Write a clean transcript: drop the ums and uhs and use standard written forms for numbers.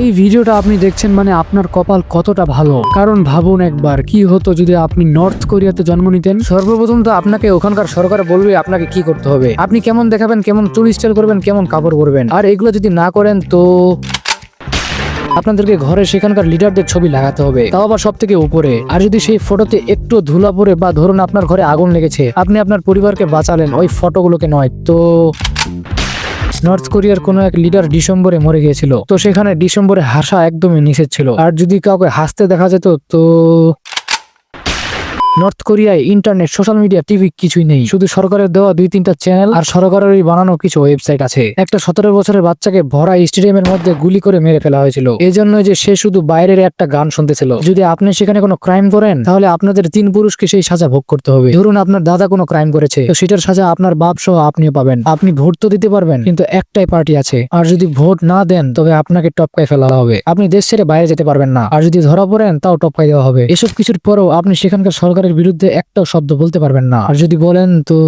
এই ভিডিওটা আপনি দেখছেন মানে আপনার কপাল কতটা ভালো, কারণ ভাবুন একবার কি হতো যদি আপনি নর্থ কোরিয়াতে জন্ম নিতেন। সর্বপ্রথম তো আপনাকে ওখানকার সরকার বলবে আপনাকে কি করতে হবে, আপনি কেমন দেখাবেন, কেমন চুল স্টাইল করবেন, কেমন কাপড় পরবেন। আর এগুলো যদি না করেন তো আপনাদেরকে ঘরে সেখানকার লিডারদের ছবি লাগাতে হবে, তাও আবার সব থেকে উপরে। আর যদি সেই ফটোতে একটু ধুলা পড়ে বা ধরুন আপনার ঘরে আগুন লেগেছে, আপনি আপনার পরিবারকে বাঁচালেন, ওই ফটোগুলোকে নয়। তো নর্থ কোরিয়ার কোনো এক লিডার ডিসেম্বরে মরে গিয়েছিল, তো সেখানে ডিসেম্বরে হাসা একদমই নিষেধ ছিল। আর যদি কাউকে হাসতে দেখা যেত তো নর্থ কোরিয়ায় ইন্টারনেট, সোশ্যাল মিডিয়া, টিভি কিছুই নেই, শুধু সরকারের দেওয়া 2-3টা চ্যানেল আর সরকারেরই বানানো কিছু ওয়েবসাইট আছে। একটা 17 বছরের বাচ্চাকে ভরা স্টেডিয়ামের মধ্যে গুলি করে মেরে ফেলা হয়েছিল, এজন্য যে সে শুধু বাইরের একটা গান শুনতেছিল। যদি আপনি সেখানে কোনো ক্রাইম করেন তাহলে আপনাদের 3 পুরুষকে সেই সাজা ভোগ করতে হবে। ধরুন আপনার দাদা কোনো ক্রাইম করেছে, তো সেটার সাজা আপনার বাপ সহ আপনিও পাবেন। আপনি ভোট তো দিতে পারবেন, কিন্তু একটাই পার্টি আছে, আর যদি ভোট না দেন তবে আপনাকে টপকায় ফেলা হবে। আপনি দেশ ছেড়ে বাইরে যেতে পারবেন না, আর যদি ধরা পড়েন তাও টপকাই দেওয়া হবে। এসব কিছুর পরেও আপনি সেখানকার সরকারের বিরুদ্ধে একটাও শব্দ বলতে পারবেন না, আর যদি বলেন তো